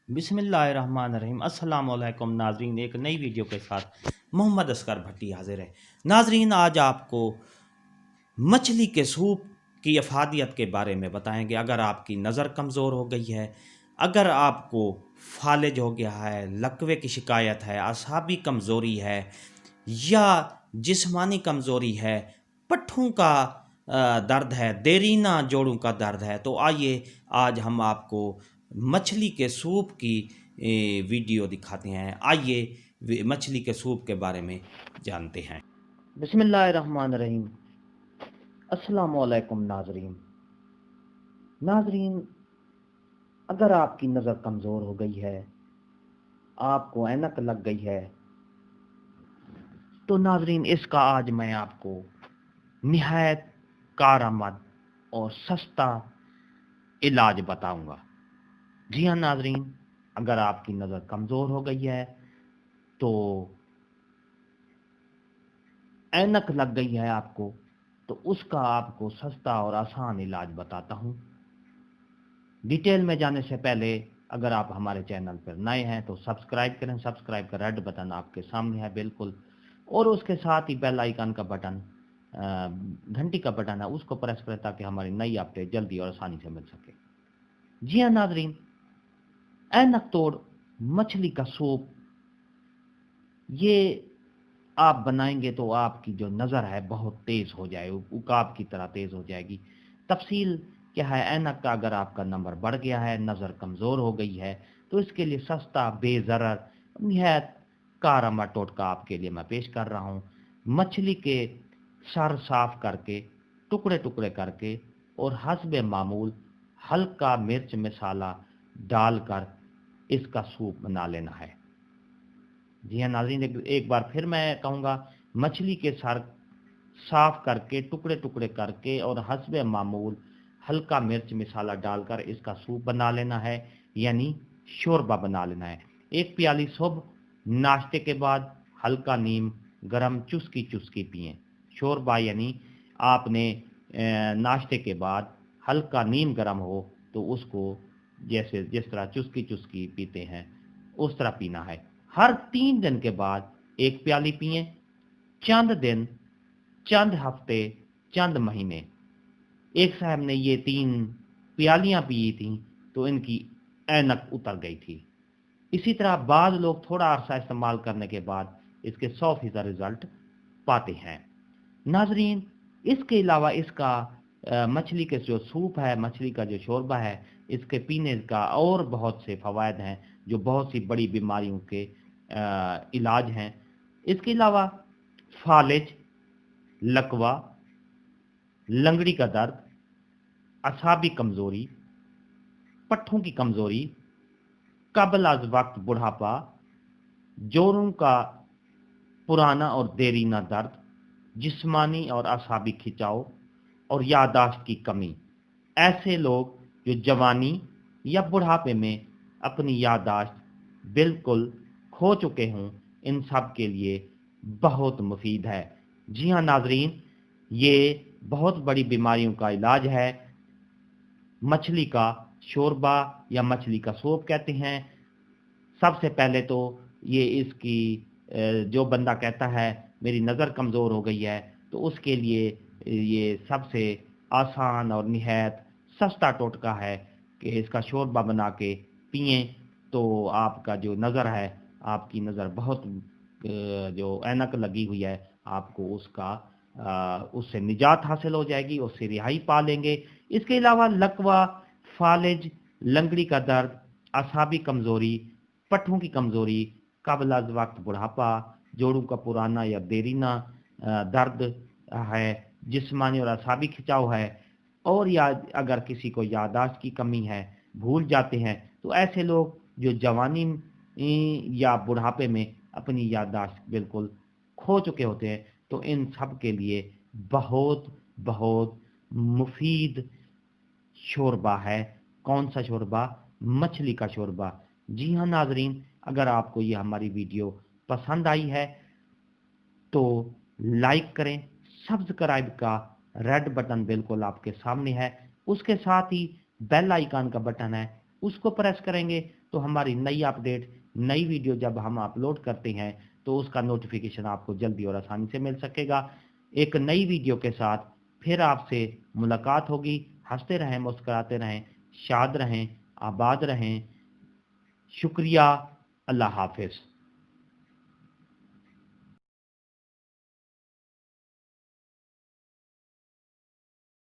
बिस्मिल्लाहिर्रहमानिर्रहीम। अस्सलाम वालेकुम नाजरीन, एक नई वीडियो के साथ मोहम्मद असगर भट्टी हाजिर है। नाजरीन, आज आपको मछली के सूप की अफादियत के बारे में बताएंगे। अगर आपकी नज़र कमज़ोर हो गई है, अगर आपको फालिज हो गया है, लकवे की शिकायत है, असाबी कमज़ोरी है या जिस्मानी कमज़ोरी है, पट्ठों का दर्द है, देरीना जोड़ों का दर्द है, तो आइए आज हम आपको मछली के सूप की वीडियो दिखाते हैं। आइए मछली के सूप के बारे में जानते हैं। बिस्मिल्लाहिर्रहमानिर्रहीम। अस्सलाम वालेकुम नाजरीन। नाजरीन, अगर आपकी नज़र कमज़ोर हो गई है, आपको ऐनक लग गई है, तो नाजरीन इसका आज मैं आपको निहायत कारआमद और सस्ता इलाज बताऊंगा। जी हाँ नाजरीन, अगर आपकी नज़र कमज़ोर हो गई है, तो ऐनक लग गई है आपको, तो उसका आपको सस्ता और आसान इलाज बताता हूँ। डिटेल में जाने से पहले अगर आप हमारे चैनल पर नए हैं तो सब्सक्राइब करें। सब्सक्राइब का रेड बटन आपके सामने है बिल्कुल, और उसके साथ ही बेल आइकन का बटन, घंटी का बटन है, उसको प्रेस करें ताकि हमारी नई अपडेट जल्दी और आसानी से मिल सके। जी हाँ नाजरीन, ऐनक तोड़ मछली का सूप, ये आप बनाएंगे तो आपकी जो नज़र है बहुत तेज़ हो जाए, उकाब की तरह तेज़ हो जाएगी। तफसील क्या है, ऐनक का अगर आपका नंबर बढ़ गया है, नज़र कमज़ोर हो गई है, तो इसके लिए सस्ता बेज़रर निहायत कारआमद टोटका आपके लिए मैं पेश कर रहा हूँ। मछली के सर साफ करके, टुकड़े टुकड़े करके और हस्बे मामूल हल्का मिर्च मसाला डालकर इसका सूप बना लेना है। जी हाँ नाज़रीन, एक बार फिर मैं कहूँगा, मछली के सर साफ करके, टुकड़े टुकड़े करके और हस्बे मामूल हल्का मिर्च मसाला डालकर इसका सूप बना लेना है, यानी शोरबा बना लेना है। एक प्याली सुबह नाश्ते के बाद हल्का नीम गरम चुस्की चुस्की पिएं। शोरबा यानी आपने नाश्ते के बाद हल्का नीम गरम हो तो उसको जैसे जिस तरह चुस्की चुस्की पीते हैं उस तरह पीना है। हर 3 दिन के बाद एक प्याली पिएं। चंद दिन, चंद हफ्ते, चंद महीने। एक साहब ने ये 3 प्यालियां पी थी तो इनकी ऐनक उतर गई थी। इसी तरह बाद लोग थोड़ा अरसा इस्तेमाल करने के बाद इसके 100% रिजल्ट पाते हैं। नाजरीन, इसके अलावा इसका मछली के जो सूप है, मछली का जो शोरबा है, इसके पीने का और बहुत से फ़वाद हैं जो बहुत सी बड़ी बीमारियों के इलाज हैं। इसके अलावा फालिज, लकवा, लंगड़ी का दर्द, असाबी कमज़ोरी, पट्ठों की कमज़ोरी, कबल अज वक्त बुढ़ापा, जोड़ों का पुराना और देरीना दर्द, जिस्मानी और असाबी खिंचाव और याददाश्त की कमी। ऐसे लोग जो जवानी या बुढ़ापे में अपनी याददाश्त बिल्कुल खो चुके हों, इन सब के लिए बहुत मुफीद है। जी हाँ नाजरीन, ये बहुत बड़ी बीमारियों का इलाज है। मछली का शोरबा या मछली का सूप कहते हैं। सबसे पहले तो ये इसकी जो बंदा कहता है मेरी नज़र कमज़ोर हो गई है, तो उसके लिए ये सबसे आसान और निहायत सस्ता टोटका है कि इसका शोरबा बना के पिएं, तो आपका जो नज़र है, आपकी नज़र बहुत जो ऐनक लगी हुई है, आपको उससे निजात हासिल हो जाएगी, उससे रिहाई पा लेंगे। इसके अलावा लकवा, फालिज, लंगड़ी का दर्द, असाबी कमज़ोरी, पट्ठों की कमज़ोरी, कबल अज़ वक्त बुढ़ापा, जोड़ों का पुराना या देरीना दर्द है, जिस्मानी और असाबी खिंचाव है, और या अगर किसी को याददाश्त की कमी है, भूल जाते हैं, तो ऐसे लोग जो जवानी या बुढ़ापे में अपनी याददाश्त बिल्कुल खो चुके होते हैं, तो इन सब के लिए बहुत बहुत मुफीद शोरबा है। कौन सा शोरबा? मछली का शोरबा। जी हाँ नाजरीन, अगर आपको ये हमारी वीडियो पसंद आई है तो लाइक करें। सब्सक्राइब का रेड बटन बिल्कुल आपके सामने है, उसके साथ ही बेल आइकन का बटन है, اس کو پریس کریں گے تو ہماری نئی اپڈیٹ، نئی ویڈیو جب ہم اپلوڈ کرتے ہیں تو اس کا نوٹیفیکیشن آپ کو جلدی اور آسانی سے مل سکے گا۔ ایک نئی ویڈیو کے ساتھ پھر آپ سے ملاقات ہوگی۔ ہنستے رہیں، مسکراتے رہیں، شاد رہیں، آباد رہیں۔ شکریہ، اللہ حافظ۔